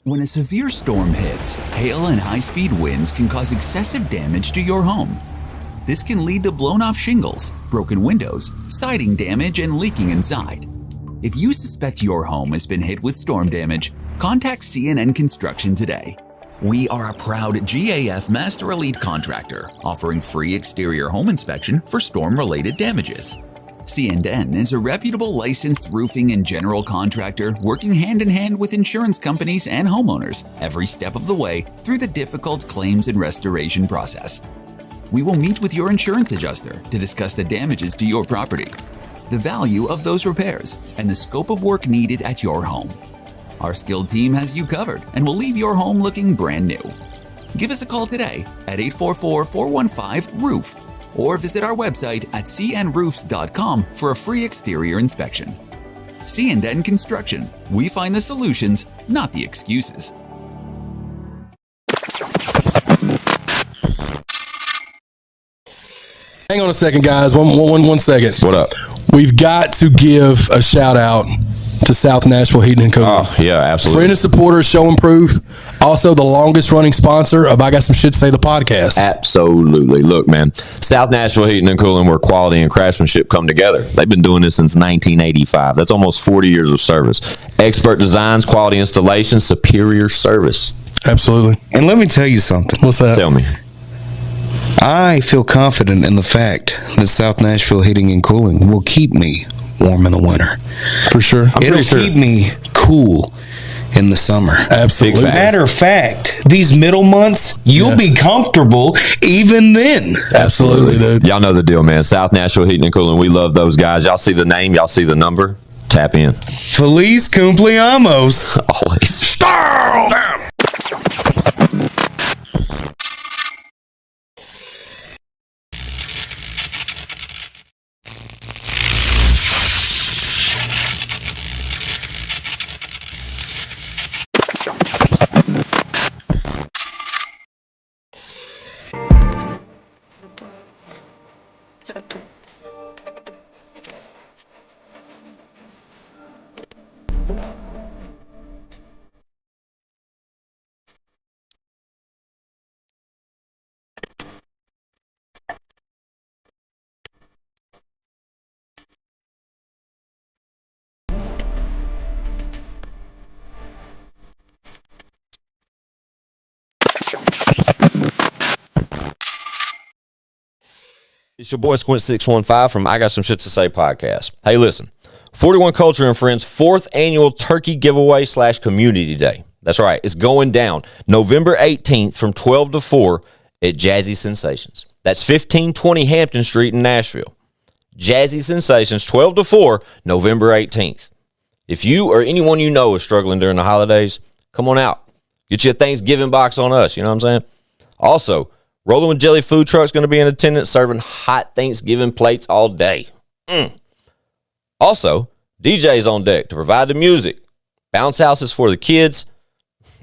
When a severe storm hits, hail and high-speed winds can cause excessive damage to your home. This can lead to blown-off shingles, broken windows, siding damage, and leaking inside. If you suspect your home has been hit with storm damage, contact CNN Construction today. We are a proud GAF Master Elite contractor, offering free exterior home inspection for storm-related damages. CNN is a reputable licensed roofing and general contractor working hand-in-hand with insurance companies and homeowners every step of the way through the difficult claims and restoration process. We will meet with your insurance adjuster to discuss the damages to your property, the value of those repairs, and the scope of work needed at your home. Our skilled team has you covered and will leave your home looking brand new. Give us a call today at 844-415-ROOF or visit our website at cnroofs.com for a free exterior inspection. CNN Construction. We find the solutions, not the excuses. Hang on a second, guys. One second. What up? We've got to give a shout out to South Nashville Heating and Cooling. Oh, yeah, absolutely. Friend and supporter, show and proof. Also, the longest running sponsor of I Got Some Shit to Say, the podcast. Absolutely. Look, man, South Nashville Heating and Cooling, where quality and craftsmanship come together. They've been doing this since 1985. That's almost 40 years of service. Expert designs, quality installations, superior service. Absolutely. And let me tell you something. What's that? Tell me. I feel confident in the fact that South Nashville Heating and Cooling will keep me warm in the winter. For sure. It'll keep me cool in the summer. Absolutely. Matter of fact, these middle months, you'll be comfortable even then. Absolutely, dude. Y'all know the deal, man. South Nashville Heating and Cooling, we love those guys. Y'all see the name, y'all see the number. Tap in. Feliz cumpleaños. Always. Stop! It's your boy Squint615 from I Got Some Shit to Say podcast. Hey, listen, 41 Culture and Friends 4th annual turkey giveaway / community day. That's right. It's going down November 18th from 12 to 4 at Jazzy Sensations. That's 1520 Hampton Street in Nashville. Jazzy Sensations, 12 to 4, November 18th. If you or anyone you know is struggling during the holidays, come on out. Get you a Thanksgiving box on us. You know what I'm saying? Also, Rolling with Jelly food truck's going to be in attendance serving hot Thanksgiving plates all day. Also, DJ's on deck to provide the music. Bounce houses for the kids.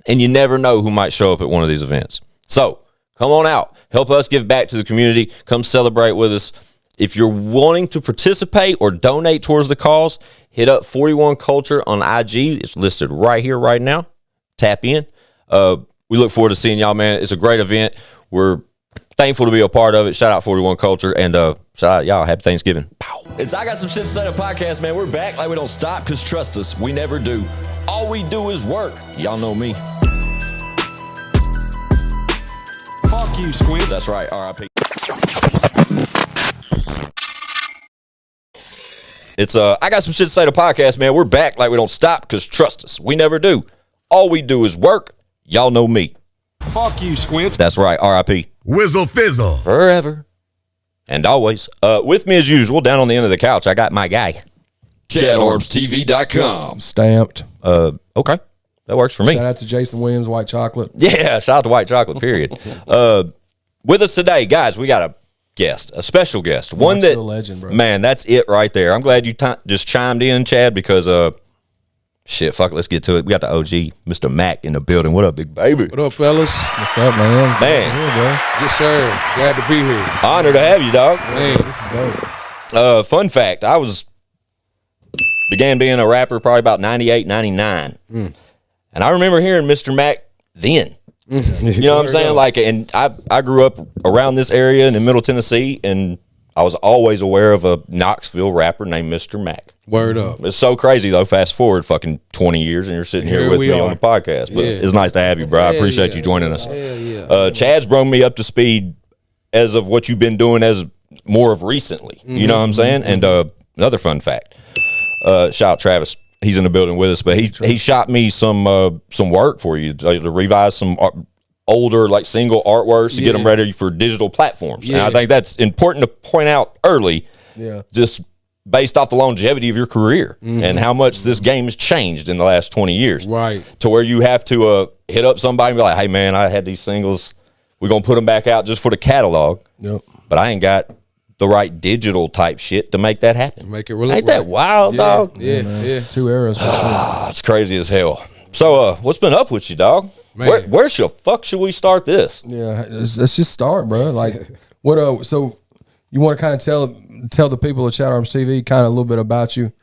And you never know who might show up at one of these events. So, come on out. Help us give back to the community. Come celebrate with us. If you're wanting to participate or donate towards the cause, hit up 41 Culture on IG. It's listed right here, right now. Tap in. We look forward to seeing y'all, man. It's a great event. We're thankful to be a part of it. Shout out 41 Culture and shout out y'all. Happy Thanksgiving. Pow. It's I Got Some Shit to Say podcast, man. We're back like we don't stop because trust us, we never do. All we do is work. Y'all know me. Fuck you, Squint. That's right. R.I.P. It's I Got Some Shit to Say the podcast, man. We're back like we don't stop because trust us, we never do. All we do is work. Y'all know me. Fuck you, Squint. That's right. R.I.P. Whizzle fizzle. Forever and always. With me as usual, down on the end of the couch, I got my guy. chadarmestv.com. Stamped. Okay. That works for me. Shout out to Jason Williams, White Chocolate. Yeah, shout out to White Chocolate, period. With us today, guys, we got a guest, a special guest. One that, a legend, bro. Man, that's it right there. I'm glad you just chimed in, Chad, because shit, fuck it, let's get to it. We got the OG, Mr. Mack, in the building. What up, big baby? What up, fellas? What's up, man? Man. Yes, sir. Glad to be here. Honor to have you, dog. Man, This is dope. Fun fact, began being a rapper probably about 98, 99. And I remember hearing Mr. Mack then. You know what I'm saying? Like, and I grew up around this area in Middle Tennessee, and I was always aware of a Knoxville rapper named Mr. Mack. Word up. It's so crazy though. Fast forward fucking 20 years, and you're sitting here with me on the podcast. But it's nice to have you, bro. I appreciate you joining us. Chad's brought me up to speed as of what you've been doing as more of recently. You know what I'm saying? And another fun fact. Shout out Travis. He's in the building with us, but he shot me some work for you to revise some older like single artworks to get them ready for digital platforms. And I think that's important to point out early. Just based off the longevity of your career and how much this game has changed in the last 20 years. Right. To where you have to hit up somebody and be like, hey, man, I had these singles. We're going to put them back out just for the catalog. But I ain't got the right digital type shit to make that happen. Make it really Ain't that wild, dog? Yeah. 2 eras for sure. It's crazy as hell. So, what's been up with you, dog? Where the fuck should we start this? Yeah, let's just start, bro. Like, what? So, you want to kind of tell the people of ChadarmestV kind of a little bit about you,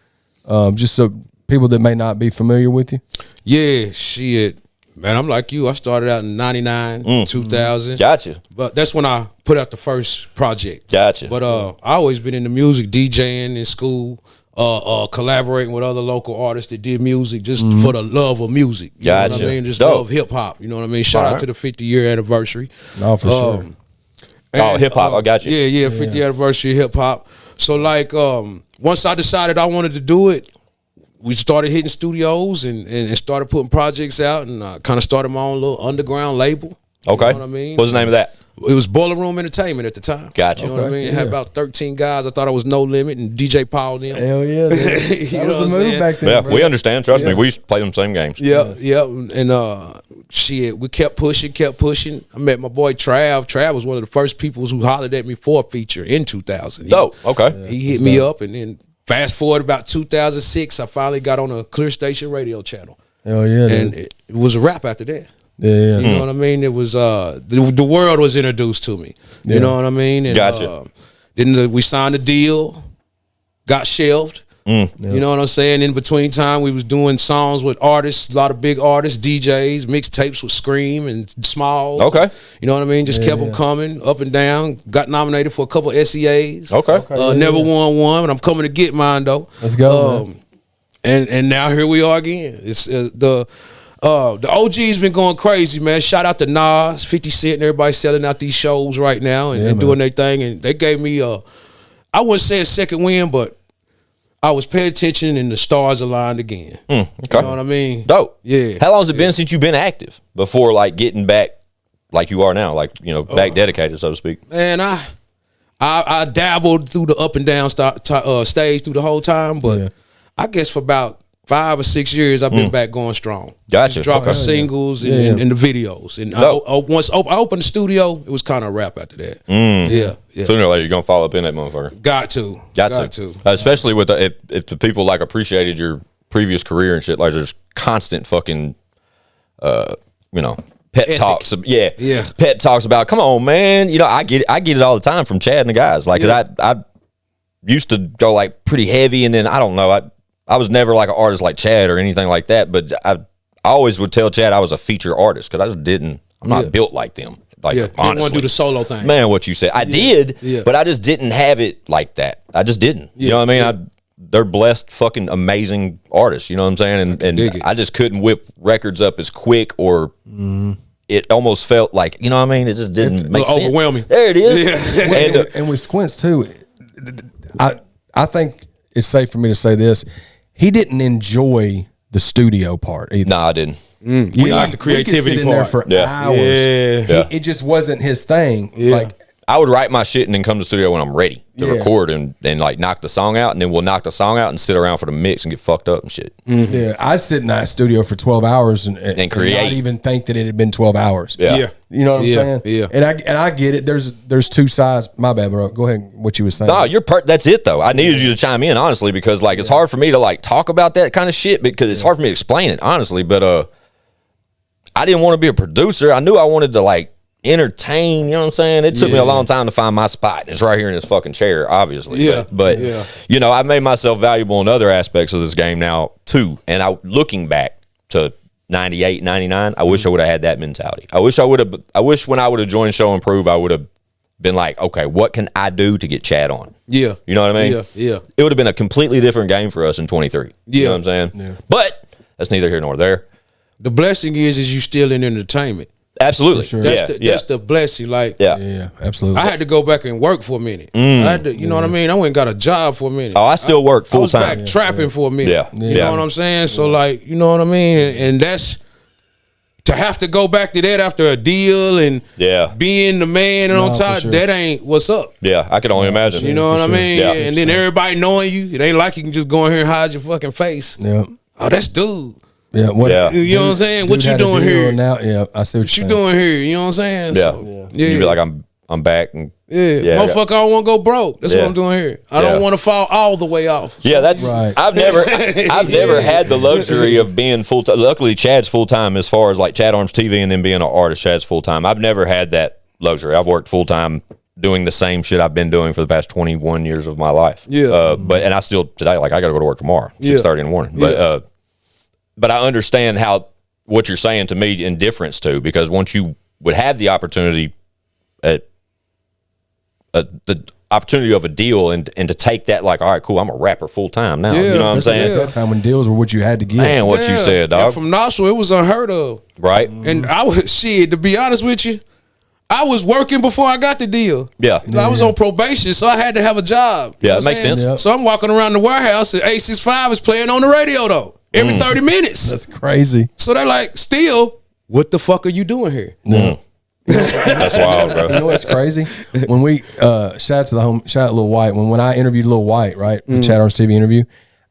just so people that may not be familiar with you. Yeah, shit. Man, I'm like you. I started out in 99, 2000. Gotcha. But that's when I put out the first project. Gotcha. But I always been in the music, DJing in school, collaborating with other local artists that did music just for the love of music. You know what I mean? Just love hip hop. You know what I mean? Shout out to the 50-year anniversary. No, for sure. Hip hop. I got you. Yeah, 50th anniversary of hip hop. So like, once I decided I wanted to do it, we started hitting studios and started putting projects out, and kind of started my own little underground label. Okay. You know what I mean? What's the name of that? It was Boiler Room Entertainment at the time. Gotcha. You know what I mean? It had about 13 guys. I thought I was No Limit and DJ Paul them. Hell yeah, that was the move back then. Yeah, bro. we understand. Trust me, we used to play them same games. Yeah. And shit, we kept pushing. I met my boy Trav. Trav was one of the first people who hollered at me for a feature in 2000. Dope. Okay. He hit me up, and then fast forward about 2006, I finally got on a Clear Station radio channel. Hell yeah, and it was a rap after that. Yeah. You know what I mean? It was the world was introduced to me. You know what I mean? And, Gotcha. Then we signed a deal, got shelved. You know what I'm saying? In between time, we was doing songs with artists, a lot of big artists, DJs, mixtapes with Scream and Smalls. Okay. You know what I mean? Just kept them coming up and down. Got nominated for a couple SEAs. Okay. Never won one, but I'm coming to get mine though. Let's go. Man. And now here we are again. It's the OG's been going crazy, man. Shout out to Nas, 50 Cent, and everybody selling out these shows right now and doing their thing. And they gave me I wouldn't say a second win, but I was paying attention and the stars aligned again. Okay. You know what I mean? Dope. Yeah. How long has it been since you've been active before like getting back like you are now, like, you know, back dedicated, so to speak? Man, I dabbled through the up and down stage through the whole time, but I guess for about 5 or 6 years, I've been back going strong. Gotcha. Just dropping singles and the videos. And once I opened the studio, it was kind of a wrap after that. Yeah. Sooner or later, you're going to follow up in that motherfucker. Got to. Especially with if the people like appreciated your previous career and shit, like there's constant fucking, pep talks. Yeah. Pep talks about, come on, man. You know, I get it all the time from Chad and the guys. Like, I used to go like pretty heavy, and then I don't know, I was never like an artist like Chad or anything like that, but I always would tell Chad I was a feature artist because I'm not built like them. Like, honestly. You want to do the solo thing. Man, what you said. I did, but I just didn't have it like that. I just didn't. You know what I mean? They're blessed, fucking amazing artists. You know what I'm saying? And I just couldn't whip records up as quick, or it almost felt like, you know what I mean? It just didn't make sense. Overwhelming. There it is. And with Squints too, I think it's safe for me to say this. He didn't enjoy the studio part either. No, I didn't. You like the creativity sit in part. there for hours. It just wasn't his thing. Like, I would write my shit and then come to the studio when I'm ready to record and like knock the song out, and then we'll knock the song out and sit around for the mix and get fucked up and shit. Yeah, I'd sit in that studio for 12 hours and create. not even think that it had been 12 hours. Yeah. You know what I'm saying? Yeah. And I get it. There's two sides. My bad, bro. Go ahead. What you was saying. No, that's it though. I needed you to chime in, honestly, because like it's hard for me to like talk about that kind of shit because it's hard for me to explain it, honestly. But I didn't want to be a producer. I knew I wanted to like entertain, you know what I'm saying? It took me a long time to find my spot. It's right here in this fucking chair, obviously. But you know, I've made myself valuable in other aspects of this game now too. And looking back to 98, 99, I wish I would have had that mentality. I wish when I would have joined Show and Prove, I would have been like, okay, what can I do to get Chad on? Yeah. You know what I mean? Yeah. It would have been a completely different game for us in 23. You know what I'm saying? Yeah. But that's neither here nor there. The blessing is you still in entertainment. Absolutely. sure. That's the blessing. Like, Yeah, absolutely. I had to go back and work for a minute. I had to, you know what I mean? I went and got a job for a minute. Oh, I still work full I was time. back trapping for a minute. Yeah. You know what I'm saying? So, like, you know what I mean? And that's to have to go back to that after a deal and being the man and on top, that ain't what's up. Yeah, I can only imagine. You know what I mean? Yeah. And then everybody knowing you, it ain't like you can just go in here and hide your fucking face. Yeah. Oh, that's dude. Yeah. You know what I'm saying? What you doing here? Now, yeah, I see What you doing here? You know what I'm saying? Yeah. So, You'd be like, I'm back. And motherfucker, I don't want to go broke. That's what I'm doing here. I don't want to fall all the way off. Yeah, that's Right. I've never had the luxury of being full time. Luckily, Chad's full time as far as like Chad Arms TV and then being an artist. Chad's full time. I've never had that luxury. I've worked full time doing the same shit I've been doing for the past 21 years of my life. Yeah. And I still today, like, I got to go to work tomorrow, 6:30 in the morning. But I understand what you're saying to me in difference too, because once you would have the opportunity the opportunity of a deal and to take that, like, all right, cool, I'm a rapper full time now. You know what I'm saying? At that time when deals were what you had to get. Man, what you said, dog. And from Knoxville, it was unheard of. Right? And I was, to be honest with you, I was working before I got the deal. Yeah. I was on probation, so I had to have a job. Yeah, You know it what makes I'm saying? sense. Yep. So I'm walking around the warehouse and 865 is playing on the radio, though, every 30 minutes. That's crazy. So they're like, still, what the fuck are you doing here? That's wild, bro. You know what's crazy? When we shout out Lil White. When I interviewed Lil White, right, the Chad Arms TV interview,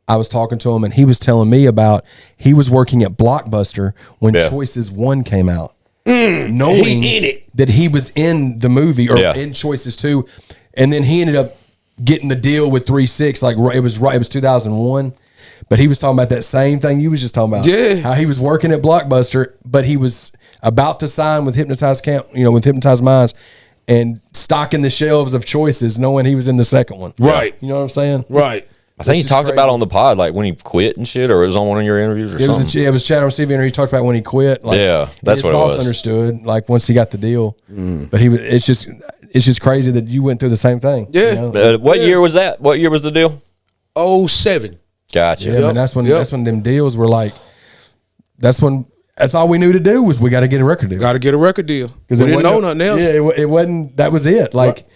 I was talking to him and he was telling me about he was working at Blockbuster when Choices 1 came out, knowing that he was in the movie or in Choices 2, and then he ended up getting the deal with 3-6. Like it was 2001. But he was talking about that same thing you was just talking about. Yeah. How he was working at Blockbuster, but he was about to sign with Hypnotized Minds and stocking the shelves of Choices, knowing he was in the second one. Right. You know what I'm saying? Right. I think he talked about on the pod, like when he quit and shit, or it was on one of your interviews or something. It was Chad Arms TV interview. He talked about when he quit. Like, that's his what it boss was. understood, like once he got the deal. But it's just crazy that you went through the same thing. Yeah. You know? What year was that? What year was the deal? 07. Gotcha. Yeah, man, that's when them deals were like. That's all we knew to do was we got to get a record deal. Got to get a record deal. Because we didn't know nothing else. Yeah, it wasn't. That was it. Like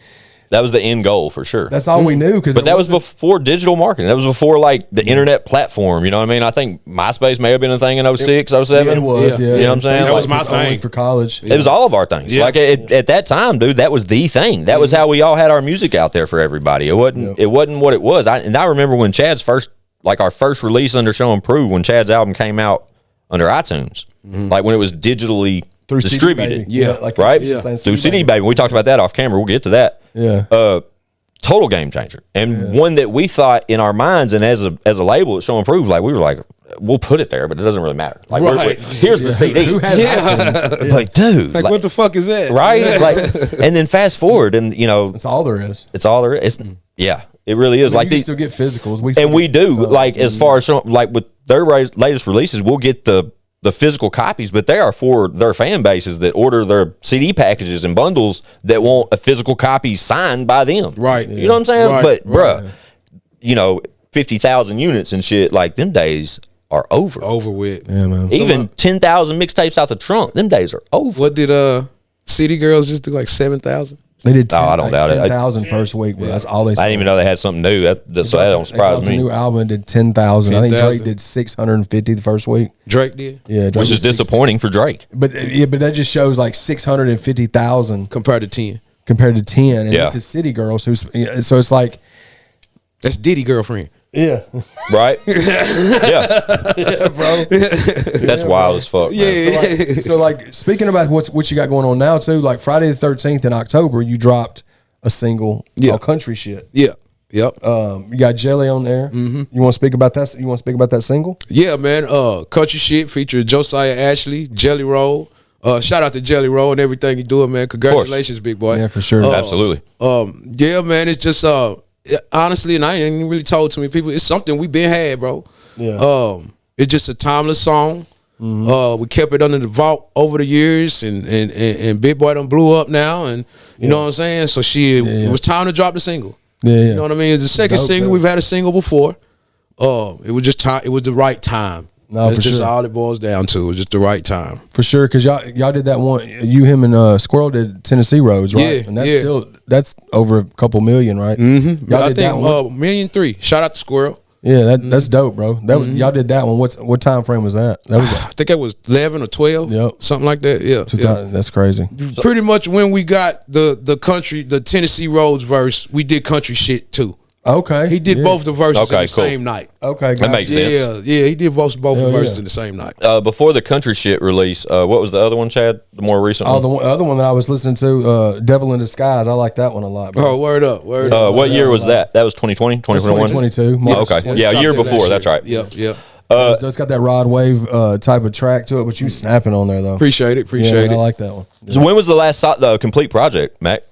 That was the end goal for sure. that's all we knew. But that was before digital marketing. That was before like the internet platform. You know what I mean? I think MySpace may have been a thing in 06, 07. It was. Yeah. You know what I'm saying? That was Like, my only thing. for college. It was all of our things. Yeah. Like at that time, dude, that was the thing. That was how we all had our music out there for everybody. It wasn't. It wasn't what it was. I remember when Chad's our first release under Show and Prove, when Chad's album came out under iTunes, like when it was digitally Through CD distributed. Baby. Like right. you were just saying, Through CD Baby. We talked about that off camera. We'll get to that. Yeah. Total game changer, and one that we thought in our minds and as a label at Show and Prove, like we were like, we'll put it there, but it doesn't really matter. Like, Right. here's the CD. Who has iTunes? Like, dude, Like, what the fuck is that? right? Like, and then fast forward, and That's all there is. it's all there is. Yeah, it really is. Like you can these, still get physicals. we do. Like as far as like with their latest releases, we'll get the physical copies, but they are for their fan bases that order their CD packages and bundles that want a physical copy signed by them. Right. You know what I'm saying? Right. But bruh, 50,000 units and shit, like them days are over. Over with. Yeah, man. Even 10,000 mixtapes out the trunk, them days are over. What did City Girls just do? Like 7,000? They did I don't doubt it. 10,000 first week, but that's all they said. I didn't even know they had something new. So that don't surprise The me. new album did 10,000. I think 10,000. Drake did 650 the first week. Drake did? Yeah, Drake Which is did disappointing for Drake. But that just shows like 650,000 Compared to 10. compared to 10. And Yeah. this is City Girls, so it's like, That's Diddy girlfriend. yeah, Right? Yeah. bro. That's wild as fuck. Man. So like speaking about what you got going on now too, like Friday the 13th in October, you dropped a single called Country Shit. Yeah. Yep. You got Jelly on there. Mm-hmm. You want to speak about that? You want to speak about that single? Yeah, man. Country Shit featured Josiah Ashley, Jelly Roll. Shout out to Jelly Roll and everything you're doing, man. Congratulations, big boy. Yeah, for sure. Absolutely. Yeah, man. It's just honestly, and I ain't really told too many people. It's something we been had, bro. Yeah. It's just a timeless song. We kept it under the vault over the years, and Big Boy done blew up now, and you know what I'm saying. So it was time to drop the single. You know what I mean? It's the second single. We've had a single before. It was just time. It was the right time. No, That's for just sure. all it boils down to. It was just the right time. For sure, because y'all did that one. You, him, and Squirrel did Tennessee Roads, right? Yeah, And that's over a couple million, right? Mm-hmm. Y'all I did think that one. $1.3 million. Shout out to Squirrel. Yeah, that's dope, bro. That was, y'all did that one. What time frame was that? That was I think that was 11 or 12. Yep. Something like that. Yeah. 2000. That's crazy. Pretty much when we got the Tennessee Roads verse, we did country shit too. Okay, He did both the verses in the cool. same night. Okay, That makes sense. Yeah, he did both the verses yeah. in the same night. Before the country shit release, what was the other one, Chad? The more recent Oh, one? the other one that I was listening to, Devil in Disguise. I like that one a lot, bro. Oh, word up. What year was that? That was 2020, 2021? 2022. Oh, okay. Yeah, a year before. That's right. Yeah. It's got that Rod Wave type of track to it, but you snapping on there though. Appreciate it. Yeah, I like that one. So when was the last the complete project, Mac?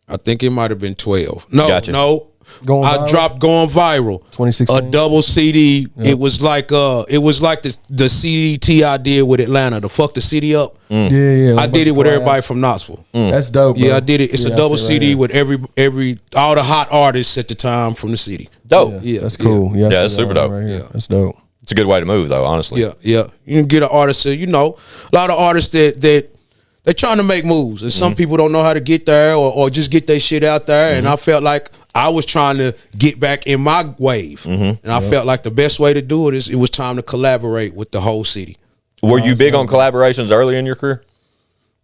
I think it might have been 12. No, Gotcha. no. Going I Viral? dropped Going Viral. 2016? A double CD. It was like the CDT I did with Atlanta, to fuck the city up. Yeah. I did it with everybody from Knoxville. That's dope. Bro. Yeah, I did it. It's Yeah, a I double see it right CD here. with all the hot artists at the time from the city. Dope. Yeah, That's cool. Yeah, I see that's that super one dope. Right here. That's dope. It's a good way to move, though, honestly. Yeah. You can get an artist, a lot of artists that they're trying to make moves, and some people don't know how to get there or just get their shit out there. And I felt like I was trying to get back in my wave, and I felt like the best way to do it is it was time to collaborate with the whole city. Were you big on collaborations early in your career?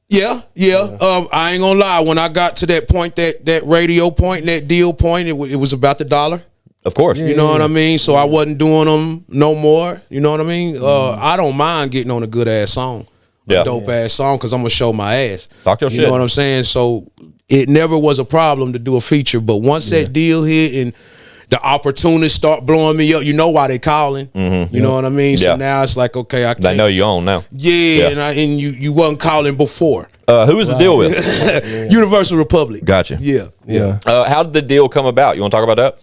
Yeah. I ain't gonna lie. When I got to that point, that radio point, and that deal point, it was about the dollar. Of course. You know what I mean? So I wasn't doing them no more. You know what I mean? I don't mind getting on a good ass song, Yeah. a dope ass song, because I'm gonna show my ass. Talk your You shit. know what I'm saying? So it never was a problem to do a feature, but once that deal hit and the opportunities start blowing me up, you know why they calling. You know what I mean? So Yeah. now it's like, okay, I can't. They know you own now. Yeah, and you wasn't calling before. Who was the deal with? Universal Republic. Gotcha. Yeah. How did the deal come about? You want to talk about that?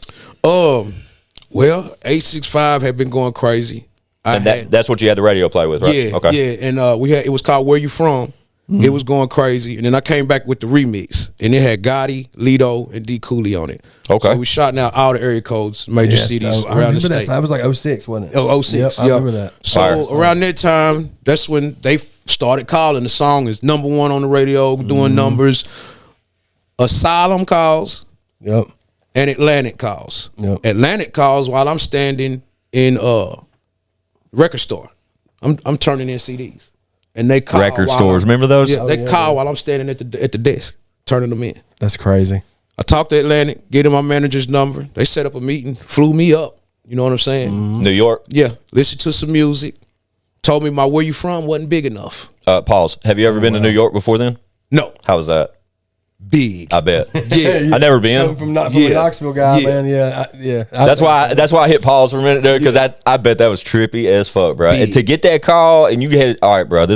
Well, 865 had been going crazy. And that's what you had the radio play with, right? Yeah, Okay. yeah, and it was called Where You From. It was going crazy, and then I came back with the remix, and it had Gotti, Lido, and D. Cooley on it. Okay. So we shot out all the area codes, major cities I around the remember state. that was like 06, wasn't it? Oh, 06. Yep, I remember that. So Fire. around that time, that's when they started calling. The song is number one on the radio, doing numbers. Asylum calls Yep. and Atlantic calls. Yep. Atlantic calls while I'm standing in record store. I'm turning in CDs, and they call Record while stores. I'm- Remember those? Yeah, they call while I'm standing at the desk, turning them in. That's crazy. I talked to Atlantic, gave them my manager's number. They set up a meeting, flew me up. You know what I'm saying? New York. Yeah, listened to some music. Told me my Where You From wasn't big enough. Pause. Have you ever been to New York before then? No, How was that? big. I bet. Yeah. I never been. From a Knoxville guy, Yeah. man. Yeah. That's why I hit pause for a minute there, because I bet that was trippy as fuck, bro. And to get that call and you had, all right, bro,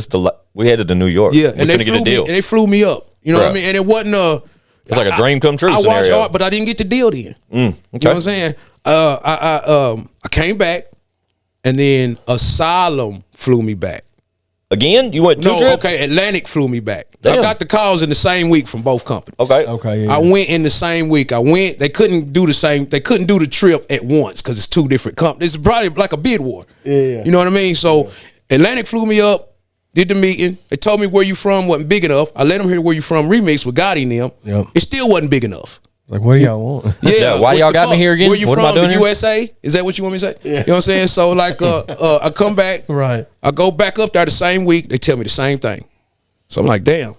we headed to New York. Yeah, we and they finna get flew a deal. me, and they flew me up. You know what I Bruh. mean? And it wasn't It's like a dream come true I watched scenario. art, but I didn't get the deal then. You know what I'm saying? I came back, and then Asylum flew me back. Again, you went two No, trips? okay, Atlantic flew me back. Damn. I got the calls in the same week from both companies. Okay. Yeah. I went in the same week. They couldn't do the trip at once because it's two different companies. It's probably like a bid war. Yeah. You know what I mean? So Atlantic flew me up, did the meeting. They told me Where You From wasn't big enough. I let them hear Where You From remix with Gotti and them. Yep. It still wasn't big enough. Like, what do y'all want? Yeah, why what y'all the got me fuck? here again? Where you What am I from? doing The here? USA? Is that what you want me to say? You know what I'm saying? So like I come back. Right. I go back up there the same week. They tell me the same thing. So I'm like, damn.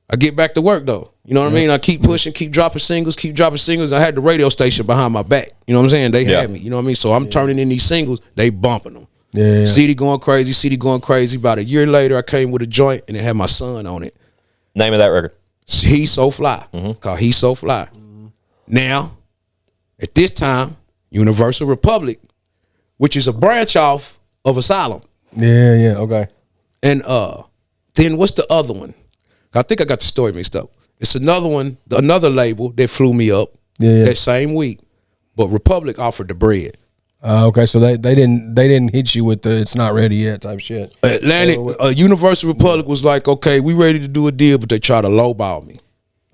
I get back to work though. You know what I mean? I keep pushing, keep dropping singles. I had the radio station behind my back. You know what I'm saying? They had me. You know what I mean? So I'm turning in these singles. They bumping them. Yeah. CD going crazy. About a year later, I came with a joint and it had my son on it. Name of that record. He's So Fly. Called He's So Fly. Now, at this time, Universal Republic, which is a branch off of Asylum. Yeah. Okay. And then what's the other one? I think I got the story mixed up. It's another one, another label that flew me up Yeah. that same week. But Republic offered the bread. Okay, so they didn't hit you with the "it's not ready yet" type shit. Atlantic, Universal Republic was like, okay, we ready to do a deal, but they try to lowball me.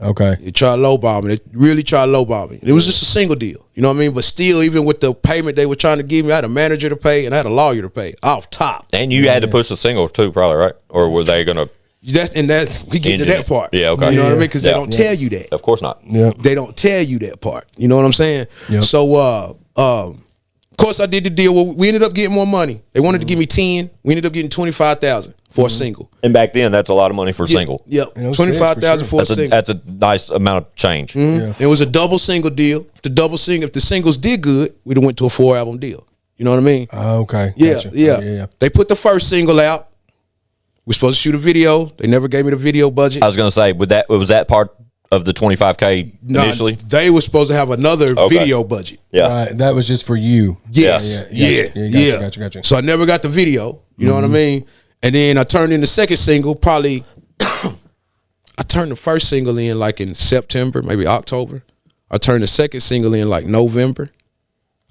Okay, They try to lowball me. They really try to lowball me. It was just a single deal, you know what I mean? But still, even with the payment they were trying to give me, I had a manager to pay and I had a lawyer to pay off top. And you had to push the single too, probably, right? Or were they gonna? That's we get to that part. Yeah, okay. You know what I mean? Because they don't tell you that. Of course not. yeah, They don't tell you that part. You know what I'm saying? Yep. So, of course, I did the deal. Well, we ended up getting more money. They wanted to give me 10. We ended up getting 25,000 for a single. And back then, that's a lot of money for a single. Yep, You know, 25,000 for a single. That's a nice amount of change. It was a double single deal. The double single. If the singles did good, we'd have went to a 4-album deal. You know what I mean? okay, Yeah, gotcha. yeah. They put the first single out. We're supposed to shoot a video. They never gave me the video budget. I was gonna say, was that part of the 25K Nah, initially? they were supposed to have another video budget. Yeah. Right, that was just for you. Yes. Yeah, gotcha. So I never got the video. You know what I mean? And then I turned in the second single probably. I turned the first single in like in September, maybe October. I turned the second single in like November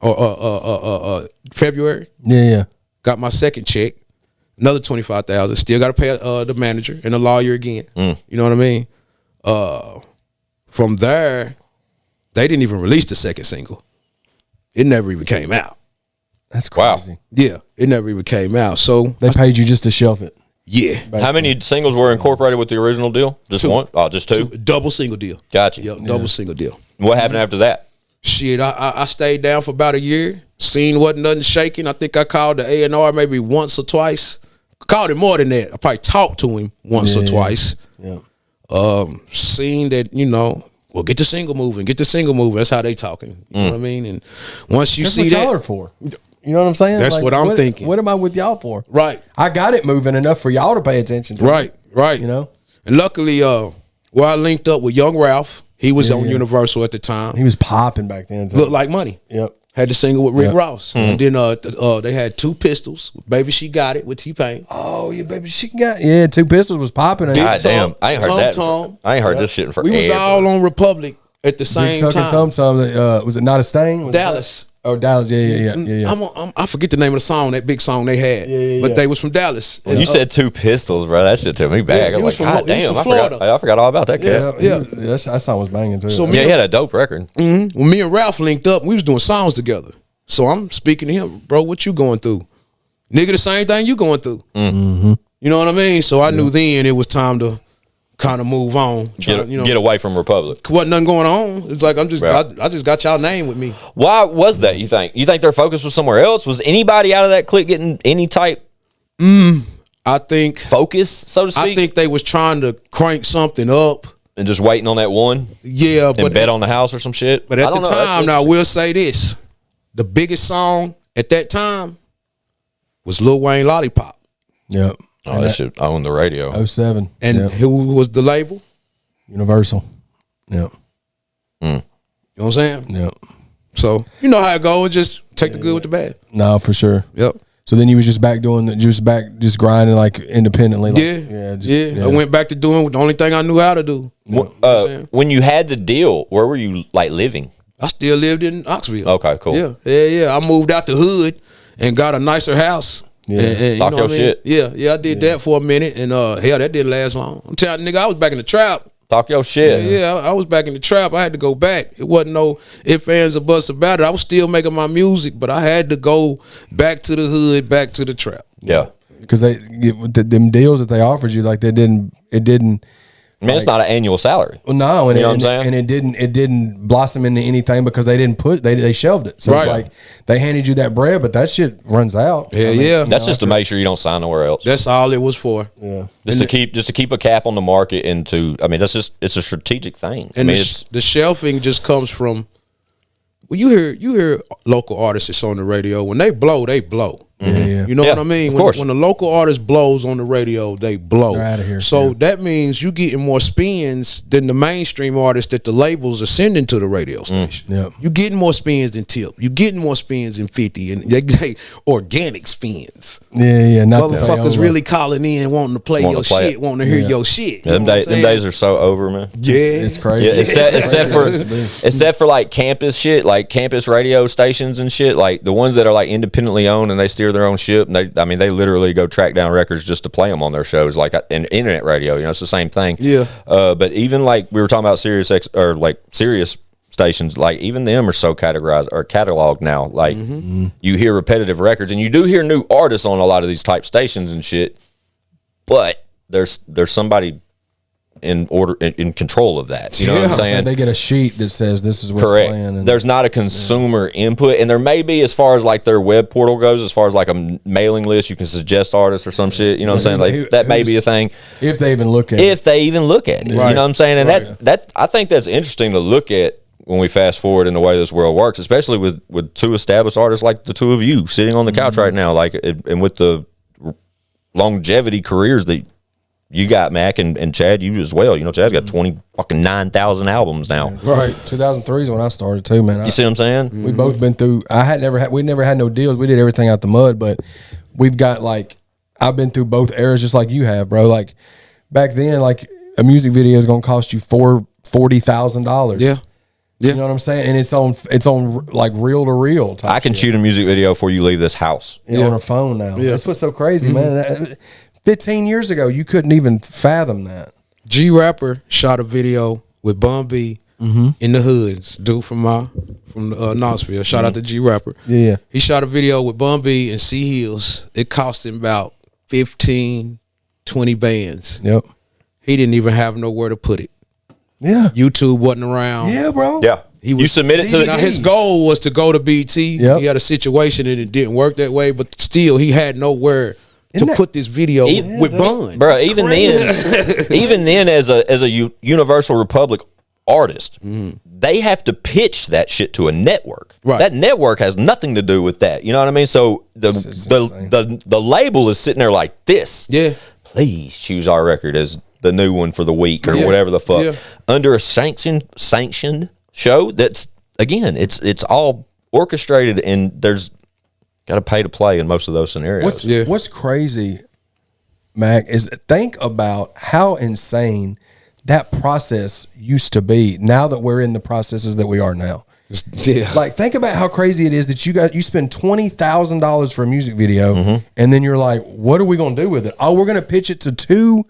or February. Yeah. Got my second check, another 25,000. Still got to pay the manager and the lawyer again. You know what I mean? From there, they didn't even release the second single. It never even came out. That's crazy. Yeah, it never even came out. So They paid you just to shelf it. yeah, How many singles were incorporated with the original deal? Just Two. one? Oh, just two? double single deal. Gotcha. Yep, double single deal. What happened after that? Shit, I stayed down for about a year. Seen wasn't nothing shaking. I think I called the A&R maybe once or twice. Called him more than that. I probably talked to him once or twice. Yeah. Seen that, well, get the single moving. That's how they talking. You know what I mean? And once you That's see what that, y'all are for. You know what I'm saying? That's what I'm thinking. What am I with y'all for? right, I got it moving enough for y'all to pay attention to. right. You know? And luckily, where I linked up with Young Ralph, he was on Universal at the time. He was popping back then. Too. Looked like money. Yep. Had the single with Rick Yep. Ross. And then they had Two Pistols. Baby, She Got It with T-Pain. Oh, yeah, baby, she got Two Pistols was popping. God damn. I ain't heard that. Tom. I ain't heard this shit in forever. We was all on Republic at the same Big Tuck and time. Tum was it Not a Stain? Was Dallas. That? Oh, Dallas. Yeah. I forget the name of the song, that big song they had. Yeah. But they was from Dallas. You said Two Pistols, bro. That shit took me back. Yeah, I'm he was like, from- God he was damn. from I forgot, Florida. I forgot all about that cat. Yeah. That song was banging too. So Yeah, he had a dope record. When me and Ralph linked up, we was doing songs together. So I'm speaking to him, bro, what you going through? Nigga, the same thing you going through. You know what I mean? So I knew then it was time to kind of move on. Get away from Republic. Wasn't nothing going on. It's like I just got y'all name with me. Why was that, you think? You think their focus was somewhere else? Was anybody out of that clique getting any type I think focus, so to speak? I think they was trying to crank something up. and just waiting on that one Yeah, and but bet on the house or some shit? But I at the don't know. That's time, now I will say this: the biggest song at that time was Lil Wayne Lollipop. Yep. Oh, that shit on the radio. 07. And Yep. who was the label? Universal. Yep. You know what I'm saying? Yep. So you know how it goes. Just take the good with the bad. No, for sure. Yep. So then you was just back doing just grinding like independently. Like, Yeah. I went back to doing the only thing I knew how to do. When you had the deal, where were you like living? I still lived in Oxville. Okay, cool. Yeah. I moved out the hood and got a nicer house. Yeah. And Talk you know your what I mean? shit. Yeah, I did that for a minute, and hell, that didn't last long. I'm telling you, nigga, I was back in the trap. Talk your shit. Yeah, I was back in the trap. I had to go back. It wasn't no ifs, ands, or buts about it. I was still making my music, but I had to go back to the hood, back to the trap. Yeah. Because them deals that they offered you, like it didn't. I mean, it's not an annual salary. Well, no, and You know what I'm saying? and it didn't blossom into anything because they shelved it. So Right. it's like they handed you that bread, but that shit runs out. Yeah. That's just to make sure you don't sign nowhere else. That's all it was for. Yeah. Just to keep a cap on the market and it's a strategic thing. And I mean, the shelving just comes from. Well, you hear local artists that's on the radio. When they blow, Yeah. You know Yeah, what I mean? of course. When the local artist blows on the radio, they blow. They're outta here, So yeah. that means you getting more spins than the mainstream artists that the labels are sending to the radio station. Yep. You getting more spins than Tip. You getting more spins than 50, and they organic spins. Yeah. Not that Motherfuckers Payola. really calling in, wanting to play Wanting your to play shit, it. wanting to hear Yeah. your shit. Them, them days are so over, man. Yeah, It's crazy. Yeah, except for like campus shit, like campus radio stations and shit, like the ones that are like independently owned and they steer their own ship. And they literally go track down records just to play them on their shows, like in internet radio. You know, it's the same thing. Yeah. But even like we were talking about Sirius stations, like even them are so categorized or cataloged now. Like you hear repetitive records, and you do hear new artists on a lot of these type stations and shit. But there's somebody in control of that. You know what I'm saying? They get a sheet that says this is what's Correct. playing. And There's not a consumer input, and there may be, as far as like their web portal goes, as far as like a mailing list, you can suggest artists or some shit. You know what I'm saying? Like that may be a thing if they even look at it. if they even look at it. You know what I'm saying? And that I think that's interesting to look at when we fast forward in the way this world works, especially with two established artists like the two of you sitting on the couch right now, like and with the longevity careers that you got, Mac, and Chad, you as well. You know, Chad's got 9,000 albums now. Right. 2003 is when I started too, man. You see what I'm saying? We both been through. We never had no deals. We did everything out the mud, but we've got like I've been through both eras just like you have, bro. Like back then, like a music video is gonna cost you $40,000. Yeah. You know what I'm saying? And it's on like reel to reel. I can shoot a music video before you leave this house. on a phone now. Yeah. That's what's so crazy, man. 15 years ago, you couldn't even fathom that. G Rapper shot a video with Bun B in the hoods. Dude from Knoxville. Shout out to G Rapper. Yeah. He shot a video with Bun B and C Hills. It cost him about 15, 20 bands. Yep. He didn't even have nowhere to put it. Yeah. YouTube wasn't around. Yeah, bro. Yeah. You You submit it to Now the his goal was to go to BT. Yep. He had a situation and it didn't work that way, but still he had nowhere Isn't to that- put this video with Bun. bro. Even then, as a Universal Republic artist, they have to pitch that shit to a network. Right. That network has nothing to do with that. You know what I mean? So It's insane. the label is sitting there like this. Yeah. Please choose our record as the new one for the week or Yeah. whatever the fuck. Yeah. Under a sanctioned show, that's again, it's all orchestrated, and there's got to pay to play in most of those scenarios. What's crazy, Mac, is think about how insane that process used to be now that we're in the processes that we are now. Yeah. Like, think about how crazy it is that you spend $20,000 for a music video, and then you're like, what are we going to do with it? Oh, we're going to pitch it to 2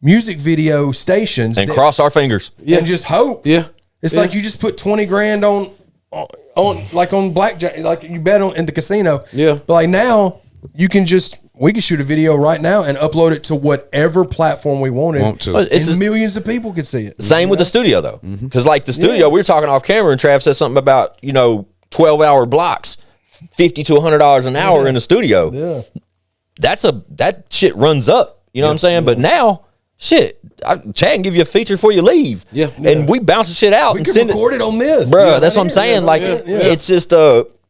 music video stations and cross our fingers. and just hope. Yeah. It's Yeah. like you just put 20 grand on like on blackjack, like you bet on in the casino. Yeah. But like now we can shoot a video right now and upload it to whatever platform we wanted. Want to. But it's and just- millions of people could see it. Same with the studio though, because like the studio, we were talking off camera, and Trav said something about 12-hour blocks, $50 to $100 an hour in the studio. Yeah. That shit runs up. You know what I'm saying? But now, shit, Chad can give you a feature before you leave. Yeah. And we bounce the shit out We and could send record it on this. Bro, Yeah, that's what I'm right saying. here. Like, Yeah. it's just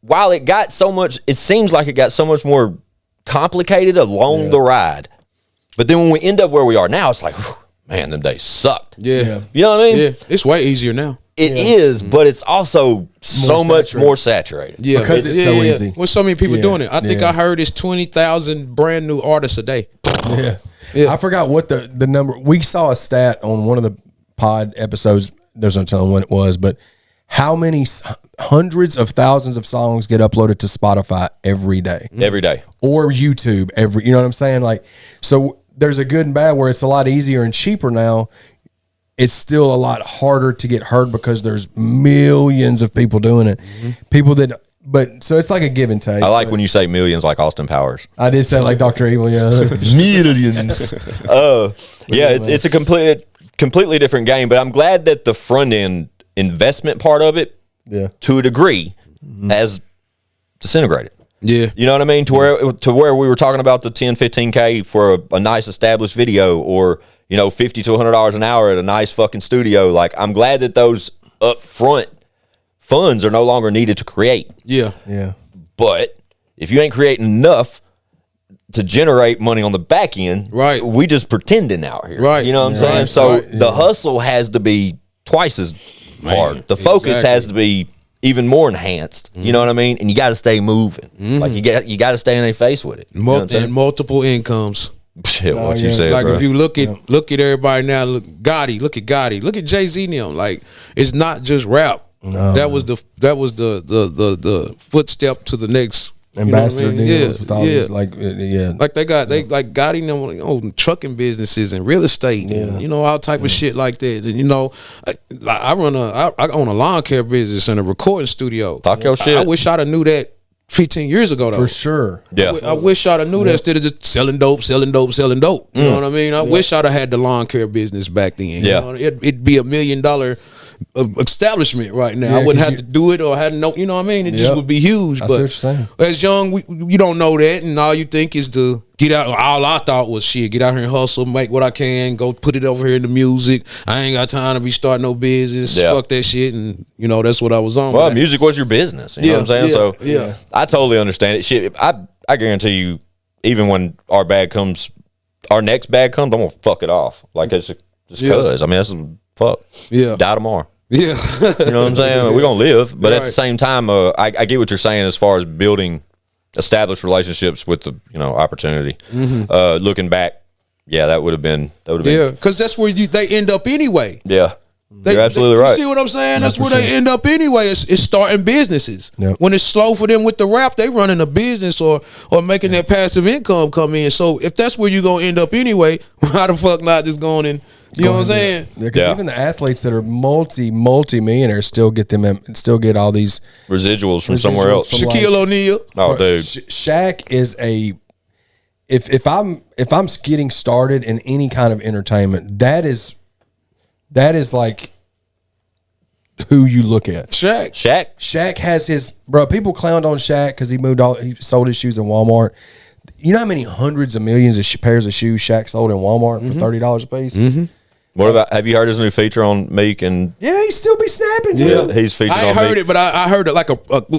while it got so much, it seems like it got so much more complicated along the ride. But then when we end up where we are now, it's like, whew, man, them days sucked. Yeah. You know what I mean? Yeah. It's way easier now. It is, but it's also so much more saturated. Yeah. Because it's so easy. With so many people Yeah. doing it. I think Yeah. I heard it's 20,000 brand new artists a day. Yeah. I forgot what the number. We saw a stat on one of the pod episodes. There's no telling when it was, but how many hundreds of thousands of songs get uploaded to Spotify every day Every day. or YouTube you know what I'm saying? Like, so there's a good and bad where it's a lot easier and cheaper now. It's still a lot harder to get heard because there's millions of people doing it. People that, but so it's like a give and take. I like when you say millions like Austin Powers. I did say like Dr. Evil, yeah. Millions. Yeah, it's a completely different game, but I'm glad that the front end investment part of it, to a degree, has disintegrated. Yeah. You know what I mean? To where we were talking about the 10, 15K for a nice established video, or $50 to $100 an hour at a nice fucking studio. Like, I'm glad that those upfront funds are no longer needed to create. Yeah. Yeah. But if you ain't creating enough to generate money on the back end, right, we just pretending out here, right? You know what I'm saying? So the hustle has to be twice as hard. The focus has to be even more enhanced. You know what I mean? And you got to stay moving. Like you got to stay in their face with it. And multiple incomes. Shit, what you said, like bro. if you look at everybody now, look at Gotti, look at Jay-Z now. Like it's not just rap. No. That was the footstep to the next ambassador deals with all these like like they like Gotti them trucking businesses and real estate and all type of shit like that. And I own a lawn care business and a recording studio. Talk your shit. I wish I'd have knew that 15 years ago, though. For sure. Yeah. I wish I'd have knew that instead of just selling dope. You know what I mean? I wish I'd have had the lawn care business back then. Yeah. It'd be $1 million establishment right now. I wouldn't have to do it or had no, you know what I mean? It just would be huge. I see what But you're saying. as young, you don't know that, and all you think is to get out. All I thought was shit, get out here and hustle, make what I can, go put it over here in the music. I ain't got time to be starting no business. Fuck that shit, and that's what I was on. Well, music was your business. You know what I'm saying? So I totally understand it. Shit, I guarantee you, even when our next bag comes, I'm gonna fuck it off. Like it's just cause. I mean, that's fuck. Yeah. Die tomorrow. Yeah. You know what I'm saying? We're gonna live, but at the same time, I get what you're saying as far as building established relationships with the opportunity. Looking back, that would have been because that's where they end up anyway. Yeah. You're absolutely right. You see what I'm saying? That's where they end up anyway. It's starting businesses. Yep. When it's slow for them with the rap, they running a business or making that passive income come in. So if that's where you're gonna end up anyway, why the fuck not just going in? You know what I'm saying? Because even the athletes that are multi-millionaires still get all these residuals from somewhere else. Shaquille O'Neal. Oh, dude. Shaq is if I'm getting started in any kind of entertainment, that is like who you look at. Shaq has his people clowned on Shaq because he sold his shoes in Walmart. You know how many hundreds of millions of pairs of shoes Shaq sold in Walmart for $30 a piece? Mm-hmm. What about? Have you heard his new feature on Meek and? Yeah, he still be snapping. Yeah, he's featured. I ain't on heard Meek. it, but I heard it like a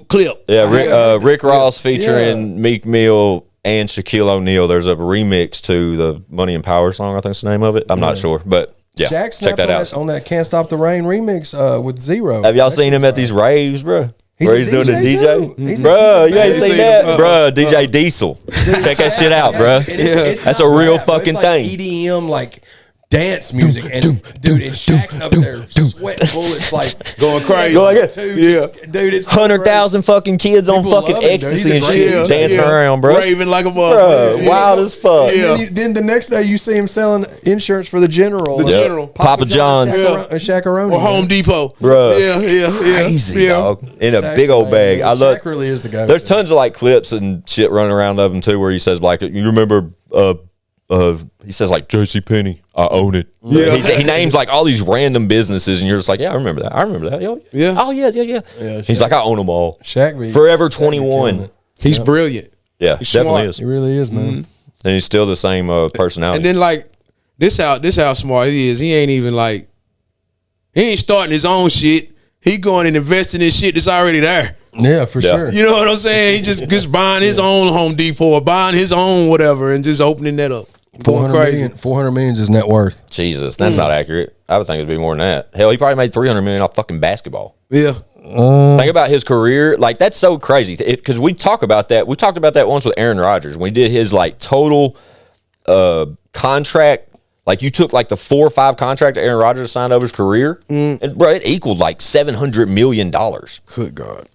clip. Yeah, Rick Ross featuring Meek Mill and Shaquille O'Neal. There's a remix to the Money and Power song. I think's the name of it. I'm not sure, but Shaq check that out. On that Can't Stop the Rain remix with Zero. Have y'all seen him at these raves, bro? Where he's doing the DJ? Bro, you ain't seen that? Bro, DJ Diesel. Check that shit out, bro. That's a real fucking thing. EDM, like dance music. And dude, and Shaq's up there sweating bullets, like going crazy. Dude, it's 100,000 fucking kids on fucking ecstasy and shit dancing around, bro. Raving like a motherfucker. Wild as fuck. Then the next day you see him selling insurance for the General. The General. Papa John's. Shakaroni. Or Home Depot. Bro. Crazy, dog. In a big old bag. Shaq really is the guy. There's tons of like clips and shit running around of him too where he says like, you remember he says like JCPenney, I own it. Yeah. He names like all these random businesses and you're just like, yeah, I remember that. Yeah. Oh yeah. He's like, I own them all. Shaq Forever 21. He's brilliant. Yeah, he's definitely smart. is. He really is, man. And he's still the same personality. And then like this how smart he is. He ain't starting his own shit. He going and investing in shit that's already there. Yeah, for sure. You know what I'm saying? He just buying his own Home Depot or buying his own whatever and just opening that up. 400 million is his net worth. Jesus, that's not accurate. I would think it'd be more than that. Hell, he probably made 300 million off fucking basketball. Yeah. Think about his career. Like, that's so crazy. Because we talk about that. We talked about that once with Aaron Rodgers. When we did his, like, total contract. Like, you took, like, the 4 or 5 contract Aaron Rodgers signed over his career. And, bro, it equaled, like, $700 million. Good God.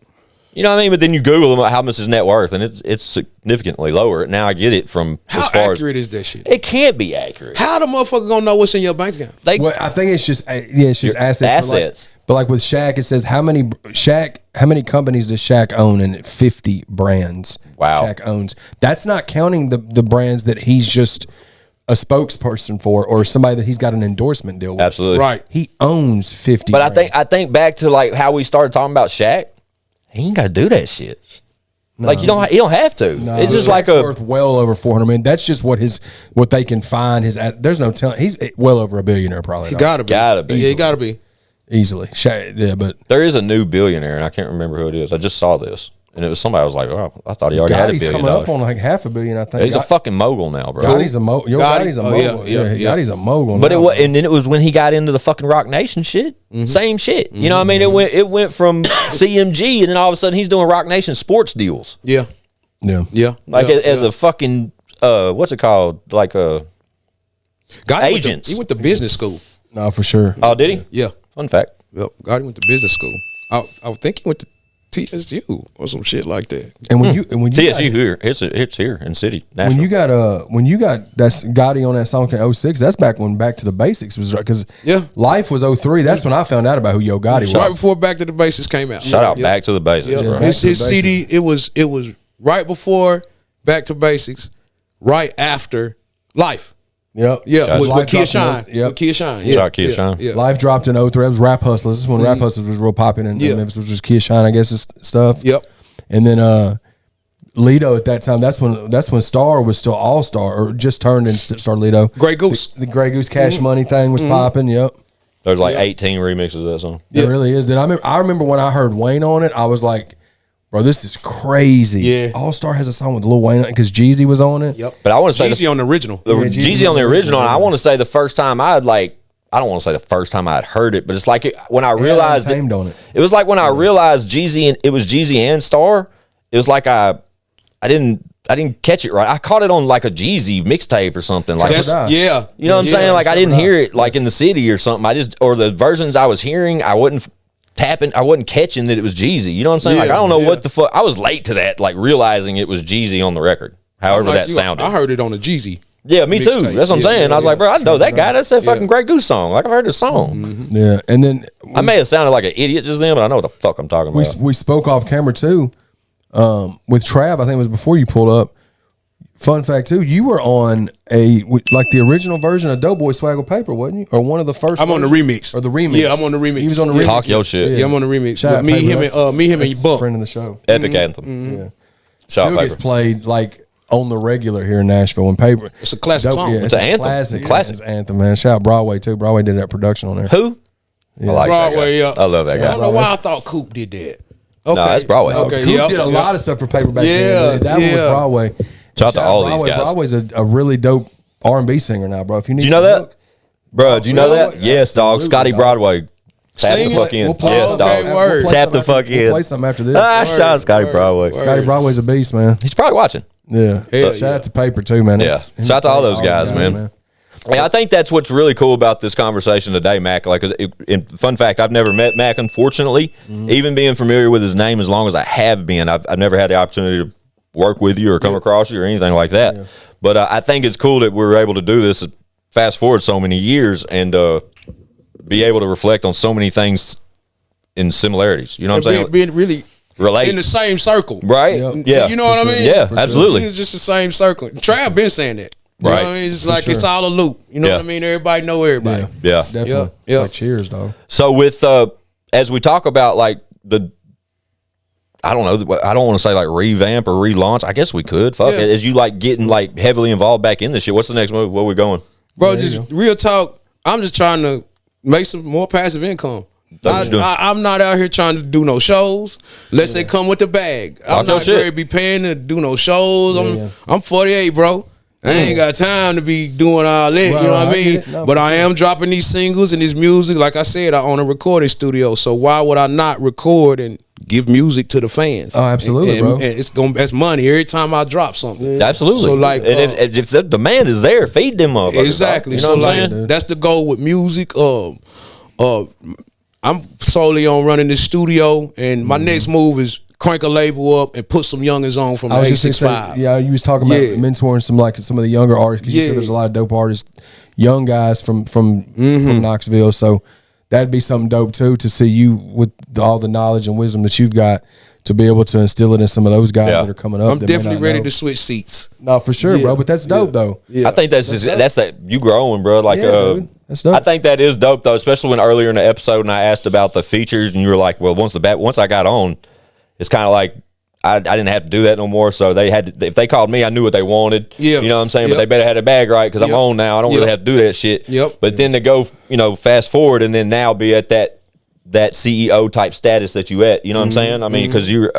You know what I mean? But then you Google him, how much his net worth, and it's significantly lower. Now I get it from how as far accurate is that shit? It can't be accurate. How the motherfucker gonna know what's in your bank account? I think it's just assets. But like with Shaq, it says how many companies does Shaq own? And 50 brands. Wow. Shaq owns. That's not counting the brands that he's just a spokesperson for or somebody that he's got an endorsement deal with. Absolutely. Right. He owns 50 But brands. I think back to like how we started talking about Shaq. He ain't got to do that shit. No. Like you don't have to. No, it's just like worth well over 400 million. That's just what they can find. There's no telling. He's well over a billionaire probably. He gotta be. Yeah, he gotta be easily. Yeah, but there is a new billionaire, and I can't remember who it is. I just saw this, And it was somebody was like, "Oh, I thought he already had $1 Gotti's billion." coming up on like $500 million, I think. He's a fucking mogul now, bro. Gotti's a mogul. Gotti's a mogul. yeah. Gotti's a mogul. But now, it was, and then it was when he got into the fucking Rock Nation shit. Same shit. You know what I mean? It went from CMG, and then all of a sudden he's doing Rock Nation sports deals. Yeah. Yeah. Like as a fucking what's it called? Like a agents. He went to business school. No, for sure. Oh, did he? Yeah. Fun fact. Yep. Gotti went to business school. I would think he went to TSU or some shit like that. And when you TSU here, it's here in city. Nashville. when you got that's Gotti on that song in 06, that's back when Back to the Basics was, because Life was 03. That's when I found out about who Yo Gotti was. Right before Back to the Basics came out. Shout out Back to the Basics, bro. His CD, it was right before Back to Basics, right after Life. Yep. Yeah, with Life Kia dropped Shine. Yep. With Kia Shine. Shout out Kia Shine. Yeah. Life dropped in 03. That was Rap Hustlers. This is when Rap Hustlers was real popular in Memphis, which was Kia Shine, I guess, stuff. Yep. And then Lido at that time, that's when Star was still All Star, or just turned and started Lido. Grey Goose. The Grey Goose Cash Money thing was popping. Yep. There's like 18 remixes of that song. It really is. Then I remember when I heard Wayne on it, I was like, bro, this is crazy. Yeah. All Star has a song with Lil Wayne on it because Jeezy was on it. Yep. But I want to say Jeezy on the original. Jeezy on the original, and I want to say the first time I don't want to say the first time I had heard it, but it's like when I realized Tamed on it. It was like when I realized it was Jeezy and Star. It was like I didn't catch it right. I caught it on like a Jeezy mixtape or something like that. Yeah. You know what I'm saying? Like I didn't hear it like in the city or something. Or the versions I was hearing, I wasn't catching that it was Jeezy. You know what I'm saying? Like I don't know what the fuck. I was late to that, like realizing it was Jeezy on the record. However that sounded. I heard it on a Jeezy. Yeah, me too. Mixtape. That's what I'm saying. I was like, bro, I know that guy. That's that fucking Grey Goose song. Like I've heard this song. Yeah, and then I may have sounded like an idiot just then, but I know what the fuck I'm talking about. we spoke off camera too with Trav. I think it was before you pulled up. Fun fact too, you were on like the original version of Doughboy Swaggle Paper, wasn't you? Or one of the first. I'm on the remix. Or the remix. Yeah, I'm on the remix. He was on the remix. Talk your shit. Yeah, I'm on the remix. Shout out Me, Paper. him, and Buck. Friend of the show. Epic anthem. Yeah. Shout Still out gets Paper. played like on the regular here in Nashville. When Paper, It's a classic song. Yeah, It's an anthem. Classic anthem, man. Shout out Broadway too. Broadway did that production on there. Who? I like Broadway, that guy. I love that I guy. don't know why I thought Coop did that. Okay. No, that's Broadway. Okay, Coop did a lot of stuff for Paper back then. That one was Broadway. Shout out to all these guys. Broadway's a really dope R&B singer now, bro. If you need, Do you know some that? hook, Bro, do you know that? Broadway? Yes, dog. Absolutely, Scotty dog. Broadway. Tap Sing the it. fuck in. We'll play Yes, something dog. after- Word. we'll play Tap the something fuck after- we'll in. play something after this. Shout out Scotty Broadway. Scotty Broadway's a beast, man. He's probably watching. Yeah. Hell Shout yeah. out to Paper too, man. Yeah. Shout out to all those guys, man. Yeah, I think that's what's really cool about this conversation today, Mac. Like, fun fact, I've never met Mac, unfortunately. Even being familiar with his name as long as I have been, I've never had the opportunity to work with you or come across you or anything like that. But I think it's cool that we were able to do this, fast forward so many years, and be able to reflect on so many things in similarities. You know what I'm saying? Being really Relate. in the same circle. Right? Yep. Yeah. You know what I mean? Yeah, absolutely. It's just the same circle. Trav been saying that. You Right. know what I mean? It's like it's all a loop. You know Yeah. what I mean? Everybody know everybody. Yeah. Definitely. Yeah. It's Yeah. like cheers, dog. So with as we talk about like I don't know, I don't want to say like revamp or relaunch. I guess we could. Fuck Yeah. it. As you like getting like heavily involved back in this shit, what's the next move? Where we going? Bro, just real talk. I'm just trying to make some more passive income. That's what you're doing. I'm not out here trying to do no shows unless they come with the bag. I'm your not shit. ready to be paying to do no shows. I'm 48, bro. I ain't got time to be doing all that. You know what I mean? get it. No, But I am dropping these singles and this music. Like I said, I own a recording studio. So why would I not record and give music to the fans? Oh, absolutely, and, bro. And that's money every time I drop something. Absolutely. So, like, and if the demand is there, feed them up. Exactly. You know So what I'm like saying? that's the goal with music. I'm solely on running this studio, and my next move is crank a label up and put some youngins on from I was the just gonna say, 865. yeah, you was talking about Yeah. mentoring some of the younger artists. 'Cause you Yeah. said there's a lot of dope artists, young guys from Knoxville. So that'd be something dope too to see you with all the knowledge and wisdom that you've got to be able to instill it in some of those guys Yeah. that are coming up. I'm that may definitely not ready know. to switch seats. No, for sure, bro. But that's dope though. Yeah. I think that's that you growing, bro. Like, Yeah, dude. That's dope. I think that is dope though, especially when earlier in the episode when I asked about the features and you were like, well, once I got on, it's kind of like I didn't have to do that no more. So they had to, if they called me, I knew what they wanted. Yeah. You know what I'm saying? But Yep. they better have a bag right because I'm Yep. on now. I don't really Yep. have to do that shit. Yep. But then to go, fast forward and then now be at that CEO type status that you at. You know what I'm saying? I mean, because you're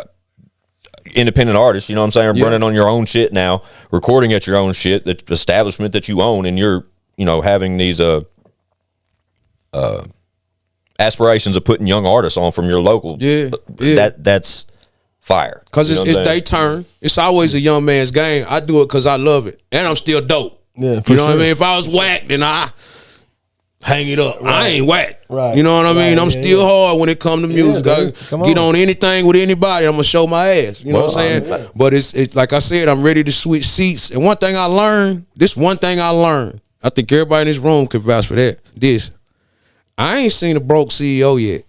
independent artist, you know what I'm saying, or running on your own shit now, recording at your own shit, the establishment that you own, and you're, having these aspirations of putting young artists on from your local. That's fire. Because it's their turn. It's always a young man's game. I do it because I love it, and I'm still dope. Yeah, you know what I mean? If I was whack, then I hang it up. I ain't whack. Right. You know what I mean? I'm still hard when it comes to music. I get on anything with anybody, I'm gonna show my ass. You know what I'm saying? But it's like I said, I'm ready to switch seats. And one thing I learned, I think everybody in this room could vouch for that. I ain't seen a broke CEO yet.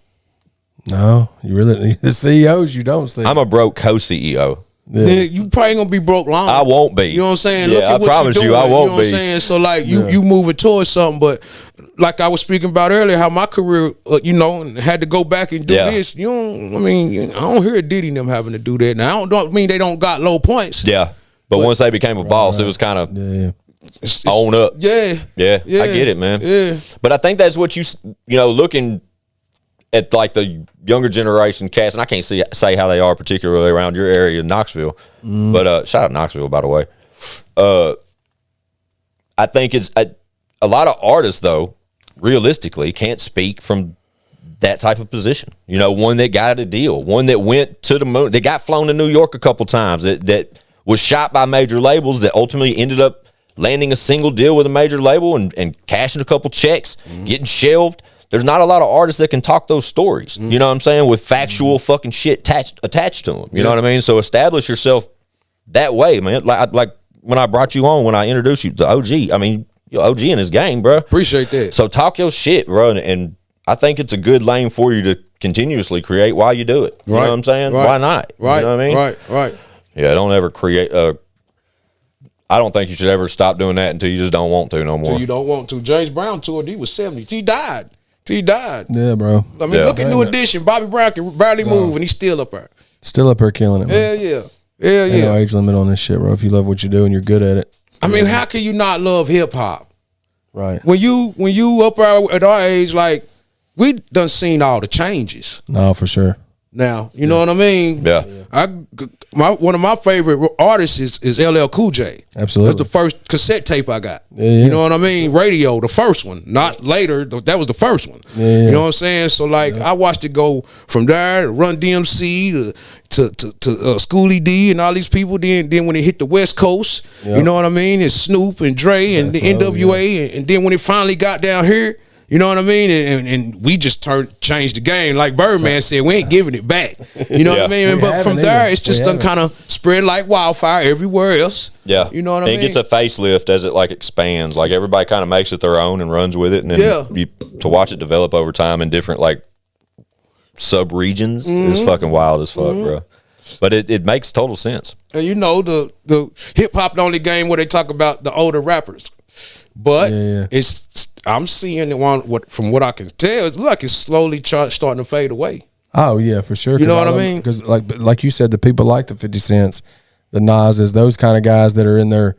No, you really, the CEOs you don't see. I'm a broke co-CEO. Yeah. You probably gonna be broke long. I won't be. You know what I'm saying? Yeah, Look at I what promise you're doing. you, I won't You know what be. I'm saying? So like you moving towards something, but like I was speaking about earlier, how my career, had to go back and do this. I don't hear Diddy and them having to do that. Now I don't mean they don't got low points. Yeah, but once they became a boss, it was kind of own up. Yeah, I get it, man. Yeah, but I think that's what looking at like the younger generation cast, and I can't say how they are particularly around your area in Knoxville, but shout out Knoxville, by the way. I think it's a lot of artists, though, realistically, can't speak from that type of position. One that got a deal, one that went to the moon, that got flown to New York a couple times, that was shot by major labels, that ultimately ended up landing a single deal with a major label and cashing a couple checks, getting shelved. There's not a lot of artists that can talk those stories, you know what I'm saying, with factual fucking shit attached to them. You know what I mean? So establish yourself that way, man. Like when I brought you on, when I introduced you to OG, I mean, you're OG in his game, bro. Appreciate that. So talk your shit, bro, and I think it's a good lane for you to continuously create while you do it. You know what I'm saying? Right. Why not? Right. You know what I mean? Right. Yeah, don't ever create I don't think you should ever stop doing that until you just don't want to no more. Until you don't want to. James Brown toured, he was 70. He died. Yeah, bro. I mean, look at New Edition. Bobby Brown can barely move, and he's still up there. Still up here killing it, man. Yeah. Ain't no age limit on this shit, bro. If you love what you do and you're good at it. I mean, how can you not love hip hop? Right. When you up at our age, like, we done seen all the changes. No, for sure. Now, you know what I mean? Yeah. One of my favorite artists is LL Cool J. Absolutely. That's the first cassette tape I got. Yeah. You know what I mean? Radio, the first one, not later. That was the first one. Yeah. You know what I'm saying? So like, I watched it go from there to Run DMC to Schoolie D and all these people. Then when it hit the West Coast, you know what I mean? It's Snoop and Dre and the NWA, and then when it finally got down here. You know what I mean? And we just changed the game. Like Birdman said, we ain't giving it back. You know what I mean? But from there, it's just done kind of spread like wildfire everywhere else. Yeah. You know what I mean? It gets a facelift as it like expands. Like everybody kind of makes it their own and runs with it. And then to watch it develop over time in different like sub-regions is fucking wild as fuck, bro. But it makes total sense. And you know, the hip-hop the only game where they talk about the older rappers. But I'm seeing from what I can tell, it looks like it's slowly starting to fade away. Oh yeah, for sure. You know what I mean? Because like you said, the people like the 50 Cents, the Nas's, those kind of guys that are in their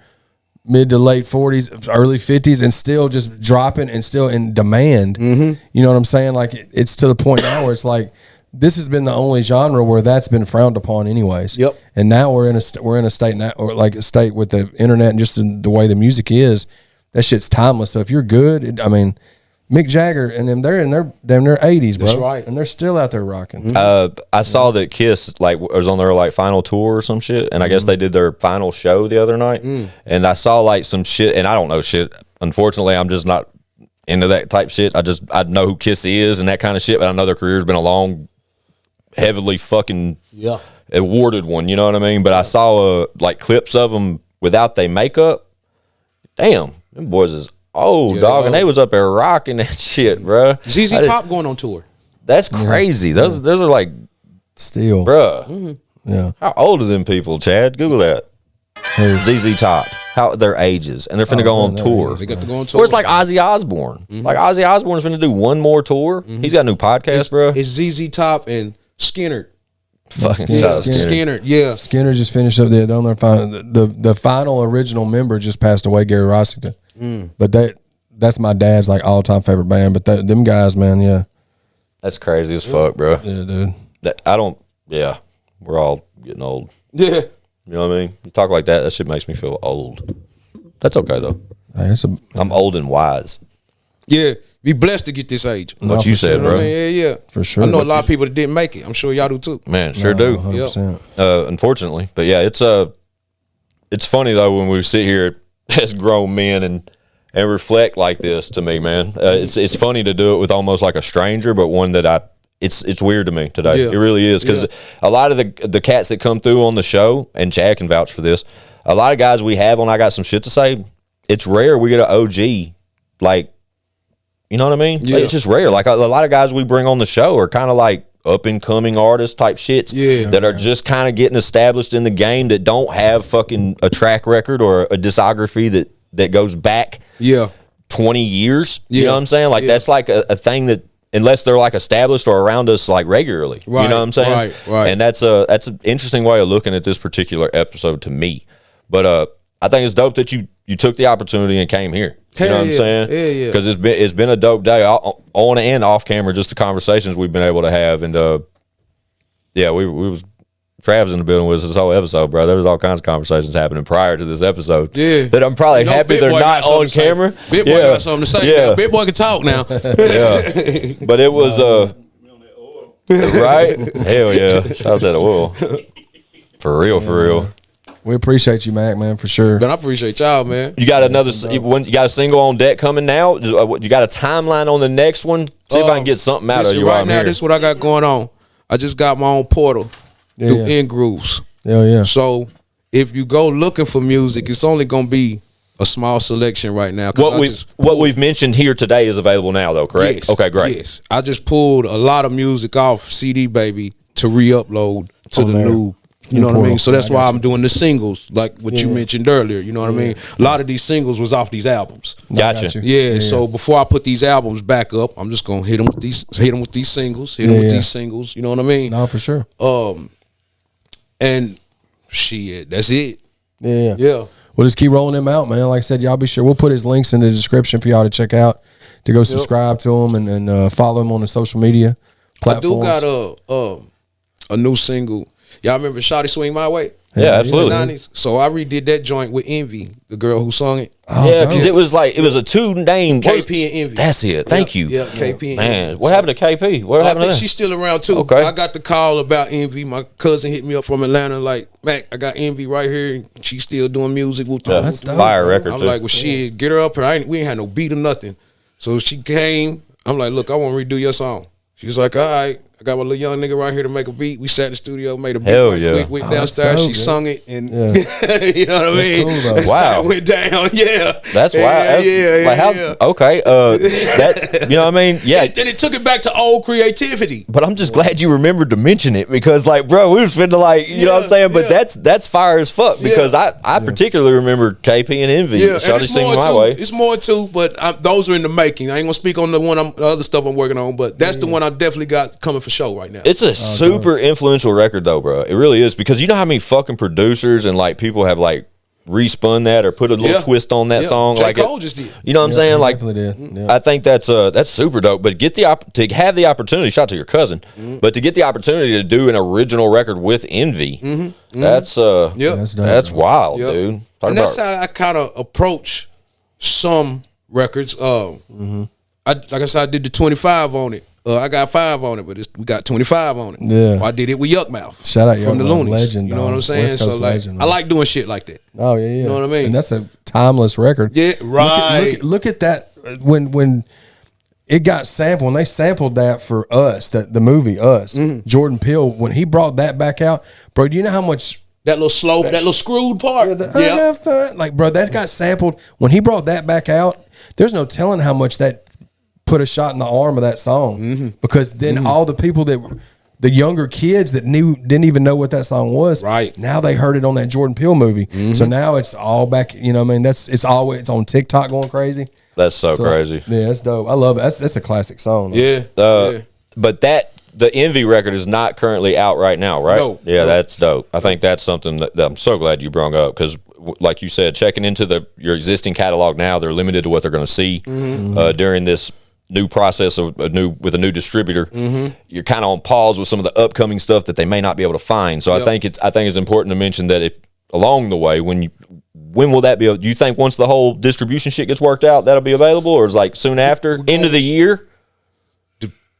mid to late 40s, early 50s, and still just dropping and still in demand. You know what I'm saying? Like it's to the point now where it's like this has been the only genre where that's been frowned upon, anyways. Yep. And now we're in a state now, or like a state with the internet and just the way the music is. That shit's timeless. So if you're good, I mean, Mick Jagger and them, they're in their 80s, bro. That's right. And they're still out there rocking. I saw that Kiss was on their like final tour or some shit, and I guess they did their final show the other night. And I saw like some shit, and I don't know shit. Unfortunately, I'm just not into that type shit. I know who Kiss is and that kind of shit, but I know their career's been a long, heavily fucking awarded one. You know what I mean? But I saw like clips of them without their makeup. Damn, them boys is old, dog, and they was up there rocking that shit, bro. ZZ Top going on tour. That's crazy. Those are like Still. bruh. Yeah. How old are them people, Chad? Google that. ZZ Top. How their ages, and they're finna go on tour. They got to go on tour. Or it's like Ozzy Osbourne. Like Ozzy Osbourne's finna do one more tour. He's got a new podcast, bro. It's ZZ Top and Skinner. Fucking Skinner, yeah. Skinner just finished up there. They're on their final. The final original member just passed away, Gary Rossington. But that's my dad's like all time favorite band. But them guys, man, That's crazy as fuck, bro. yeah, dude. I don't. Yeah. we're all getting old. Yeah. You know what I mean? You talk like that shit makes me feel old. That's okay though. I'm old and wise. Yeah. Be blessed to get this age. What you said, You know bro. what I mean? Yeah. For sure. I know a lot of people that didn't make it. I'm sure y'all do too. Man, sure do. 100%. Unfortunately, but yeah, it's funny though when we sit here as grown men and reflect like this. To me, man, it's funny to do it with almost like a stranger, but one that it's weird to me today. Yeah. It really is, because a lot of the cats that come through on the show, and Chad can vouch for this, a lot of guys we have on I Got Some Shit to Say, it's rare we get an OG, like, you know what I mean? Yeah. Like, it's just rare. Like a lot of guys we bring on the show are kind of like up and coming artists type shits that are just kind of getting established in the game, that don't have fucking a track record or a discography that goes back 20 years. You know what I'm saying? Like that's like a thing that, unless they're like established or around us like regularly, you know what I'm saying? Right. And that's an interesting way of looking at this particular episode to me. But I think it's dope that you took the opportunity and came here. You know what I'm saying? Yeah. Because it's been a dope day on and off camera, just the conversations we've been able to have. And we was Trav's in the building with us this whole episode, bro. There was all kinds of conversations happening prior to this episode. Yeah. That I'm probably happy they're not on camera. Big Boy got something to say. Yeah. Big Boy can talk now. Yeah. But it was right? Hell yeah. Shout out that oil. For real. We appreciate you, Mac, man, for sure. But I appreciate y'all, man. You got you got a single on deck coming now? You got a timeline on the next one? See if I can get something out of you right while now. I'm here. This is what I got going on. I just got my own portal through In Grooves. Yeah. So if you go looking for music, it's only gonna be a small selection right now. What we've mentioned here today is available now, though, correct? Yes, okay, great. Yes, I just pulled a lot of music off CD Baby to re-upload to the new. You know what I mean? So that's why I'm doing the singles, like what you mentioned earlier. You know what I mean? A lot of these singles was off these albums. Gotcha. Yeah. So before I put these albums back up, I'm just gonna hit them with these singles, these singles. You know what I mean? No, for sure. And shit, that's it. Yeah. Yeah. We'll just keep rolling them out, man. Like I said, y'all be sure. We'll put his links in the description for y'all to check out, to go subscribe to him and follow him on the social media platforms. I do got a new single. Y'all remember Shawty Swing My Way? Yeah, absolutely. In the 90s. So I redid that joint with Envy, the girl who sung it. Yeah, because it was a two-name KP and Envy. That's it. Thank you. Yeah, KP and Man, Envy. what happened to KP? What I happened think to she's still around too. Okay. I got the call about Envy. My cousin hit me up from Atlanta, like, Mac, I got Envy right here, and she's still doing music. That's dope. Fire record, I'm too. like, well, shit, get her up here. We ain't had no beat or nothing. So she came. I'm like, look, I want to redo your song. She was like, all right. I got my little young nigga right here to make a beat. We sat in the studio, made a beat. Hell right yeah. quick, went downstairs. dope, She man. sung it, and you know what I mean? cool, though. Wow. Went down. Yeah. That's why. Okay. That, you know what I mean? Yeah. And it took it back to old creativity. But I'm just glad you remembered to mention it, because, like, bro, we was finna, like, you know what I'm saying? But that's fire as fuck, because I particularly remember KP and Envy. Yeah, and Shawty it's Singing more My too. Way. It's more too, but those are in the making. I ain't gonna speak on the other stuff I'm working on, but that's the one I definitely got coming for show right now. It's a super influential record, though, bro. It really is, because you know how many fucking producers and, like, people have, like, respun that or put a little twist on that song. J. Like Cole just did. You know what I'm saying? Like, definitely did. Yeah. I think that's super dope. But to have the opportunity, shout out to your cousin, but to get the opportunity to do an original record with Envy, that's That's wild, Yep. dude. And that's how I kind of approach some records. Like I said, I did the 25 on it. I got 5 on it, but we got 25 on it. Yeah. I did it with Yuck Mouth. Shout out from Yuck the Mouth, Loonies. legend, You know what dog. I'm saying? West Coast So like, legend, I man. like doing shit like that. Oh yeah. You know what I mean? And that's a timeless record. Yeah, right. Look at that when it got sampled. When they sampled that for Us, the movie Us, Jordan Peele, when he brought that back out, bro. Do you know how much? That little slow, that little screwed part. Like, bro, that got sampled when he brought that back out. There's no telling how much that put a shot in the arm of that song, because then all the people the younger kids that didn't even know what that song was, right? Now they heard it on that Jordan Peele movie, so now it's all back. You know what I mean? It's on TikTok going crazy. That's so crazy. Yeah, that's dope. I love it. That's a classic song. Yeah. But the Envy record is not currently out right now, right? No. Yeah, that's dope. I think that's something that I'm so glad you brought up, because, like you said, checking into your existing catalog now, they're limited to what they're going to see during this new process with a new distributor, you're kind of on pause with some of the upcoming stuff that they may not be able to find. So I think it's important to mention that if along the way, when will that be? Do you think once the whole distribution shit gets worked out, that'll be available, or is like soon after, end of the year?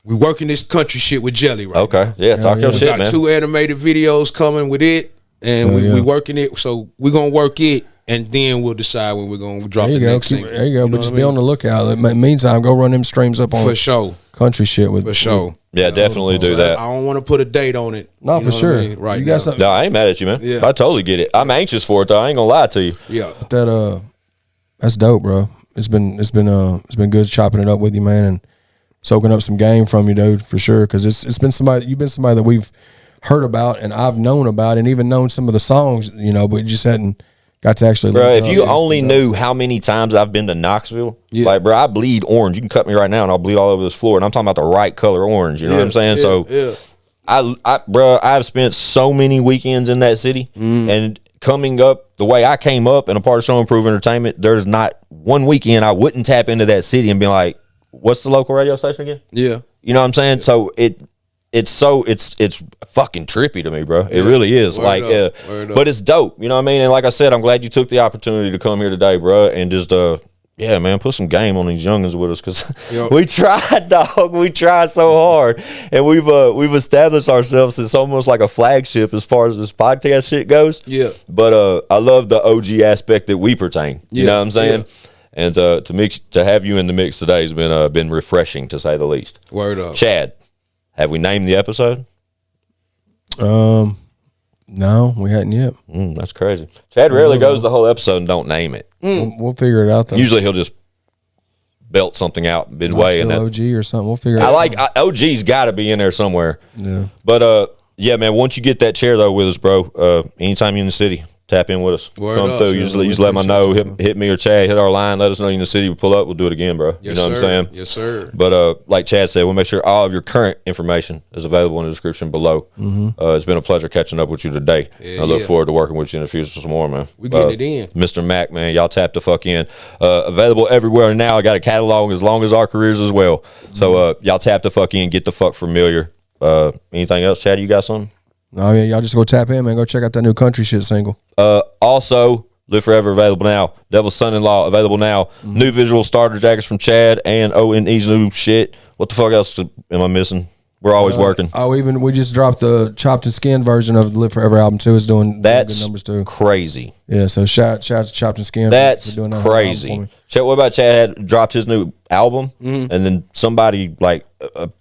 We working this country shit with Jelly right Okay, now. yeah, talk your We shit, got man. 2 animated videos coming with it, and we working it. So we're gonna work it, and then we'll decide when we're gonna drop the next single. There you go. But just be on the lookout. In the meantime, go run them streams up on For sure. country shit with For sure. Yeah, definitely do that. I don't want to put a date on it. No, You for know what I sure. mean? Right You now. got something No, I ain't mad at you, man. Yeah. I totally get it. I'm anxious for it though. I ain't gonna lie to you. Yeah. that's dope, bro. It's been good chopping it up with you, man, and soaking up some game from you, dude, for sure. Because it's been somebody, you've been somebody that we've heard about and I've known about and even known some of the songs, but you just hadn't got to actually. Bro, if you only knew how many times I've been to Knoxville, like, bro, I bleed orange. You can cut me right now and I'll bleed all over this floor. And I'm talking about the right color orange. You know what I'm saying? I've spent so many weekends in that city, and coming up the way I came up and a part of Show Improve Entertainment, there's not one weekend I wouldn't tap into that city and be like, what's the local radio station again? Yeah. You know what I'm saying? So it's fucking trippy to me, bro. It really is. Word up. But it's dope. You know what I mean? And like I said, I'm glad you took the opportunity to come here today, bro, and just yeah, man, put some game on these youngins with us, because we tried, dog. We tried so hard, and we've established ourselves as almost like a flagship as far as this podcast shit goes. Yeah. But I love the OG aspect that we pertain. You know what I'm saying? And to have you in the mix today has been refreshing, to say the least. Word up. Chad, have we named the episode? No, we hadn't yet. That's crazy. Chad rarely goes the whole episode and don't name it. We'll figure it out though. Usually he'll just belt something out midway. And that, OG or something. We'll figure it out. OG's got to be in there somewhere. Yeah. But yeah, man, once you get that chair though with us, bro, anytime you're in the city, tap in with us. Word Come up, through. sure. You just let me know. Hit me or Chad. Hit our line. Let us know you're in the city. We pull up. We'll do it again, bro. Yes, you know what I'm saying? Yes, sir. But like Chad said, we'll make sure all of your current information is available in the description below. It's been a pleasure catching up with you today. I look forward to working with you in the future some more, man. We getting it in. Mr. Mack, man, y'all tap the fuck in. Available everywhere now. I got a catalog as long as our careers as well. So y'all tap the fuck in. Get the fuck familiar. Anything else, Chad? You got something? No, yeah, y'all just go tap in, man. Go check out that new country shit single. Also, Live Forever available now. Devil's Son-in-Law available now. New visual starter jackets from Chad and O&E's new shit. What the fuck else am I missing? We're always working. We just dropped the Chopped and Skin version of the Live Forever album too. It's doing That's good numbers too. Crazy. Yeah, so shout out to Chopped and Skin. That's for doing that crazy. album for me. Chad, what about Chad had dropped his new album, and then somebody like a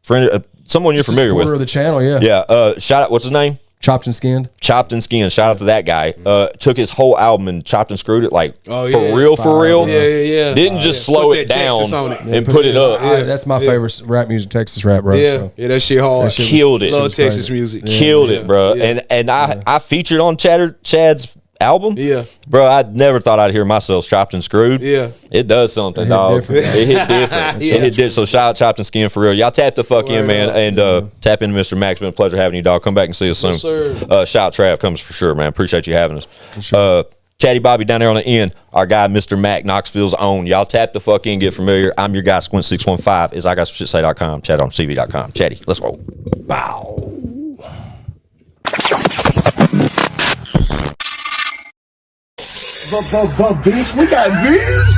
friend, someone you're familiar Supporter with, of the channel, yeah. yeah. Shout out, what's his name? Chopped and Skinned. Chopped and Skinned. Shout out to that guy. Took his whole album and chopped and screwed it, like for real. Yeah. Didn't just slow Put it that down Texas on it. and put it up. That's my favorite rap music, Texas rap, bro. Yeah, So. yeah, that shit hard. That shit Killed it. Love Texas crazy. music. Killed it, bro. And I featured on Chad's album. Yeah. Bro, I never thought I'd hear myself chopped and screwed. Yeah. It does something, hit dog. different. It hit different. It hit different. So shout out Chopped and Skin for real. Y'all tap the fuck in, man. And tap into Mr. Mack. It's been a pleasure having you, dog. Come back and see us soon. Yes, sir. Shout out Trav comes for sure, man. Appreciate you having us. Chatty Bobby down there on the end. Our guy, Mr. Mack, Knoxville's own. Y'all tap the fuck in, get familiar. I'm your guy, Squint615. Is IGSSTS.com, chadarmestv.com. Chatty, let's roll. Bow. Bitch, we got views.